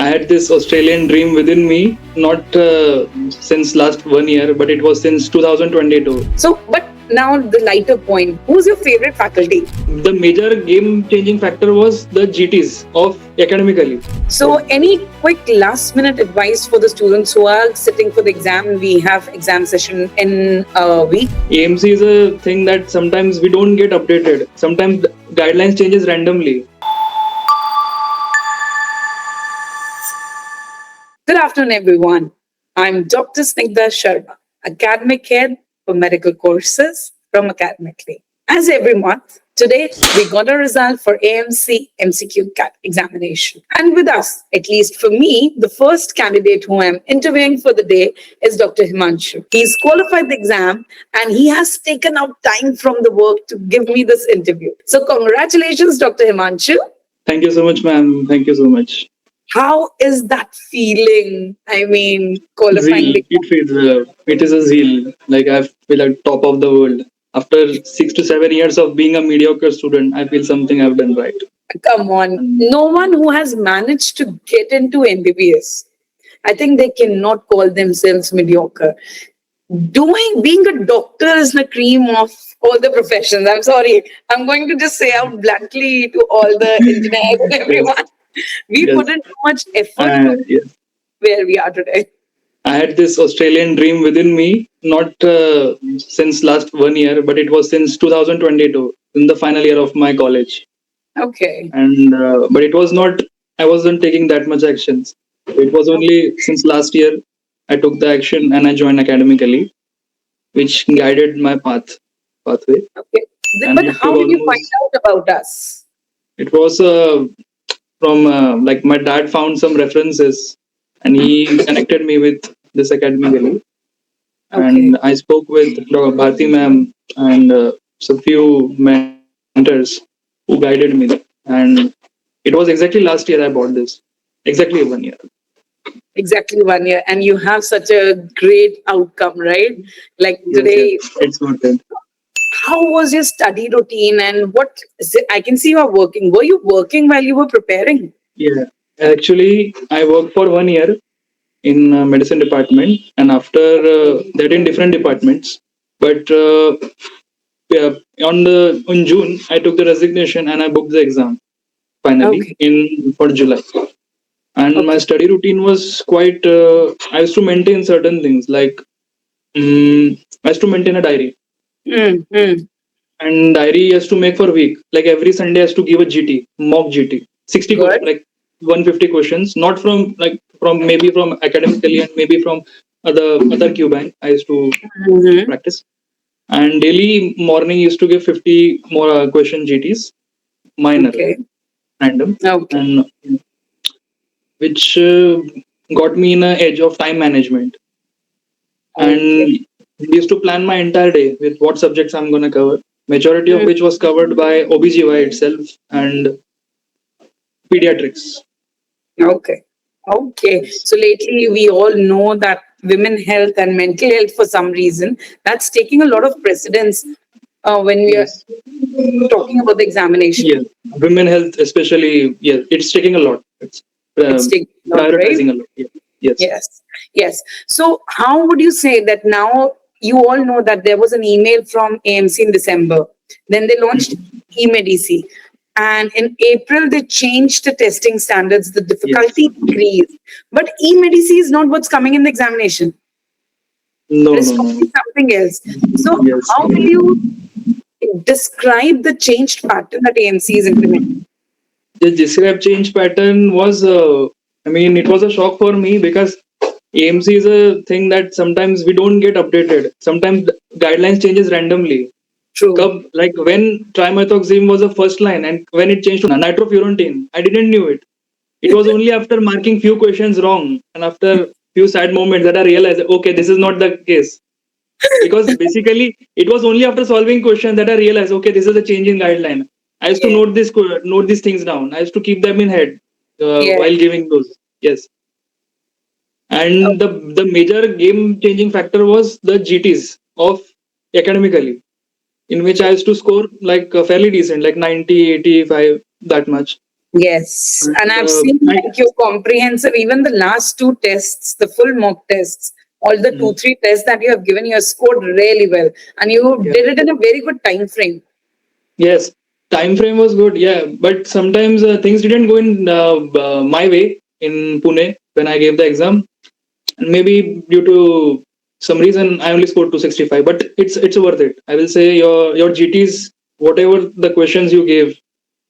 I had this Australian dream within me, not since last 1 year, but it was since 2022. So, but now the lighter point. Who's your favorite faculty? The major game-changing factor was the GTs of Academically. So, any quick last-minute advice for the students who are sitting for the exam? We have exam session in a week. AMC is a thing that sometimes we don't get updated. Sometimes the guidelines changes randomly. Good afternoon, everyone. I'm Dr. Snigdha Sharma, Academic Head for Medical Courses from Academically. As every month, today we got a result for AMC MCQ examination. And with us, at least for me, the first candidate who I'm interviewing for the day is Dr. Himanshu. He's qualified the exam and he has taken out time from the work to give me this interview. So congratulations, Dr. Himanshu. Thank you so much, ma'am. Thank you so much. How is that feeling? I mean, qualifying. It is a zeal. Like I feel like top of the world. After 6 to 7 years of being a mediocre student, I feel something I've done right. Come on. No one who has managed to get into MBBS, I think they cannot call themselves mediocre. Being a doctor is the cream of all the professions. I'm sorry. I'm going to just say out bluntly to all the engineers and everyone. We put in too much effort to where we are today. I had this Australian dream within me, not since last 1 year, but it was since 2022, in the final year of my college. Okay. And but it was not. I wasn't taking that much actions. It was only since last year I took the action and I joined Academically, which guided my pathway. Okay. But how did you find out about us? It was from like my dad found some references and he connected me with this Academically. Okay. And I spoke with Dr. Bharti ma'am and some few mentors who guided me. And it was exactly last year I bought this. Exactly 1 year. Exactly 1 year. And you have such a great outcome, right? Like today. Yes, it's good. How was your study routine and what I can see you are working. Were you working while you were preparing? Yeah. Actually, I worked for 1 year in medicine department and after that in different departments. But on June, I took the resignation and I booked the exam finally for July. And my study routine was quite, I used to maintain certain things like I used to maintain a diary. And diary has to make for a week. Like every Sunday has to give a GT, mock GT. 60 questions, like 150 questions, not from maybe from Academically and maybe from other Q bank. I used to practice. And daily morning used to give 50 more question GTs, minor, random, and which got me in an edge of time management. And I used to plan my entire day with what subjects I'm going to cover. Majority of which was covered by OBGY itself and pediatrics. Okay. So lately we all know that women health and mental health for some reason that's taking a lot of precedence when we are talking about the examination. Yeah, women health especially. Yeah, it's taking a lot. It's taking prioritizing a lot. Yes. So how would you say that now? You all know that there was an email from AMC in December. Then they launched eMedici. And in April, they changed the testing standards. The difficulty increased. But eMedici is not what's coming in the examination. No. It's something else. So how will you describe the changed pattern that AMC is implementing? The described change pattern was, it was a shock for me because AMC is a thing that sometimes we don't get updated. Sometimes the guidelines changes randomly. True. Like when trimethoxam was the first line and when it changed to nitrofurantoin, I didn't knew it. It was only after marking few questions wrong and after few sad moments that I realized, okay, this is not the case. Because basically, it was only after solving questions that I realized, okay, this is a change in guideline. I used to note these things down. I used to keep them in head while giving those. Yes. And the major game-changing factor was the GTs of Academically, in which I used to score like fairly decent, like 90, 85, that much. Yes. And I've seen like your comprehensive, even the last two tests, the full mock tests, all the 2-3 tests that you have given, you have scored really well. And you did it in a very good time frame. Yes, time frame was good. Yeah, but sometimes things didn't go in my way in Pune when I gave the exam. And maybe due to some reason, I only scored 265. But it's worth it. I will say your GTs, whatever the questions you gave,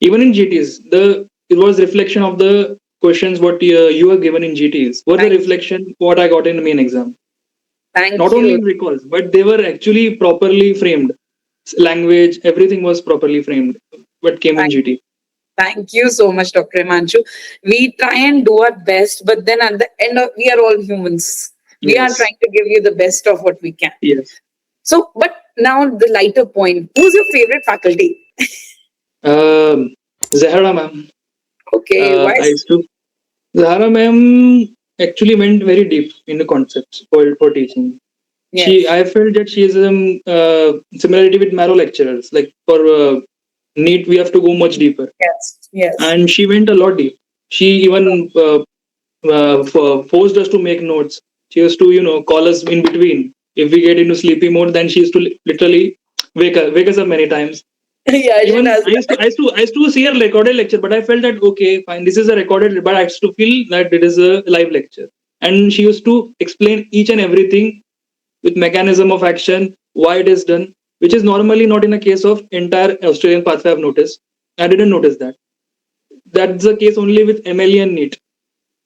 even in GTs, it was reflection of the questions what you were given in GTs were the reflection what I got in the main exam. Not only in recalls, but they were actually properly framed. Language, everything was properly framed. What came in GT. Thank you so much, Dr. Himanshu. We try and do our best, but then at the end of, we are all humans. We are trying to give you the best of what we can. Yes. So, but now the lighter point. Who's your favorite faculty? Zahara ma'am. Okay, why? Zahara ma'am actually went very deep in the concepts for teaching. Yes. I felt that she is similarity with Marrow lecturers. Like for NEET, we have to go much deeper. Yes. And she went a lot deep. She even forced us to make notes. She used to, call us in between. If we get into sleepy mode, then she used to literally wake us up many times. Yeah, even I used to see her recorded lecture, but I felt that okay, fine, this is a recorded, but I used to feel that it is a live lecture. And she used to explain each and everything with mechanism of action, why it is done, which is normally not in a case of entire Australian pathway I've noticed. I didn't notice that. That's the case only with MLE and NEET.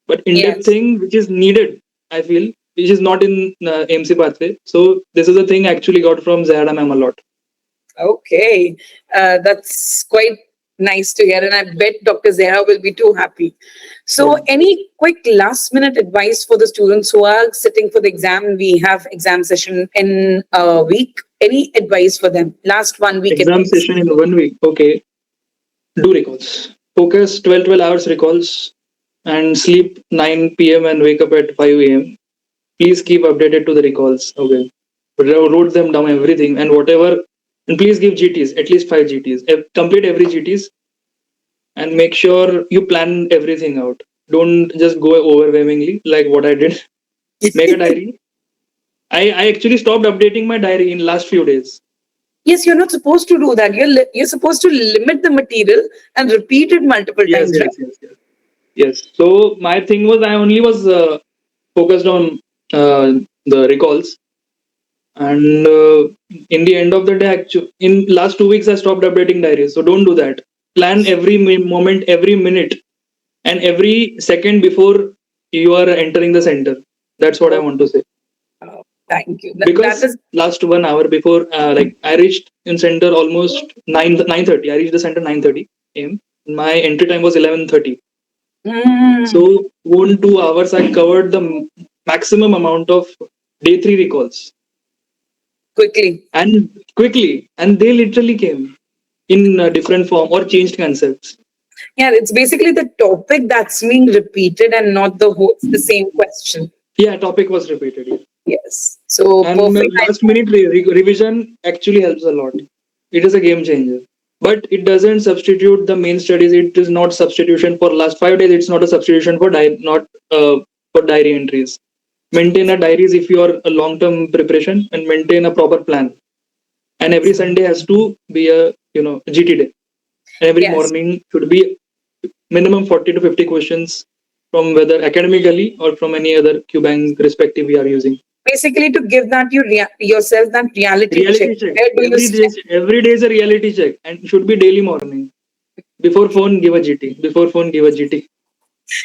But in-depth thing which is needed, I feel, which is not in AMC pathway. So this is a thing I actually got from Zahara ma'am a lot. Okay, that's quite nice to hear, and I bet Dr. Zahra will be too happy. So, any quick last-minute advice for the students who are sitting for the exam? We have exam session in a week. Any advice for them? Last 1 week. Exam session in 1 week. Okay. Do recalls. Focus 12 hours recalls and sleep 9 p.m. and wake up at 5 a.m. Please keep updated to the recalls. Okay. Wrote them down everything and whatever. And please give GTs, at least 5 GTs. Complete every GTs and make sure you plan everything out. Don't just go overwhelmingly like what I did. Make a diary. I actually stopped updating my diary in last few days. Yes, you're not supposed to do that. You're supposed to limit the material and repeat it multiple times. Yes. So my thing was I only was focused on the recalls. And in the end of the day, in last 2 weeks, I stopped updating diaries. So don't do that. Plan every moment, every minute, and every second before you are entering the center. That's what I want to say. Oh, thank you. Because last 1 hour before, I reached in center almost 9:30. I reached the center 9:30 a.m. My entry time was 11:30. So 1-2 hours, I covered the maximum amount of day 3 recalls. Quickly, and they literally came in a different form or changed concepts. Yeah, it's basically the topic that's being repeated and not the same question. Yeah, topic was repeated. Yeah. Yes. So last minute revision actually helps a lot. It is a game changer. But it doesn't substitute the main studies. It is not substitution for last 5 days. It's not a substitution for for diary entries. Maintain a diaries if you are a long-term preparation and maintain a proper plan. And every Sunday has to be a GT day. And every morning should be minimum 40 to 50 questions from whether academically or from any other QBank respective we are using. Basically, to give that yourself that reality check. Every day is a reality check and should be daily morning. Before phone, give a GT. Before phone, give a GT.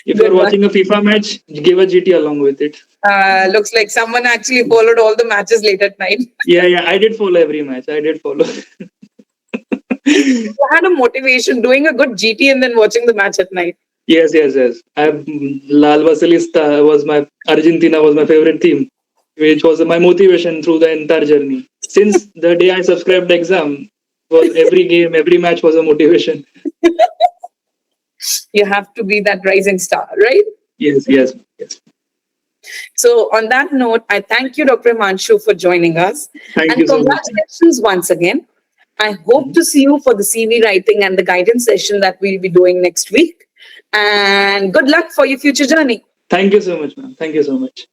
If you're watching a FIFA match, give a GT along with it. Looks like someone actually followed all the matches late at night. Yeah, I did follow every match. I did follow. You had a motivation doing a good GT and then watching the match at night. Yes. Lal Vasilista was Argentina was my favorite team, which was my motivation through the entire journey. Since the day I subscribed the exam, was every game, every match was a motivation. You have to be that rising star, right? Yes. So on that note, I thank you, Dr. Himanshu, for joining us. Thank you so much. Congratulations once again. I hope to see you for the CV writing and the guidance session that we'll be doing next week. And good luck for your future journey. Thank you so much, ma'am. Thank you so much.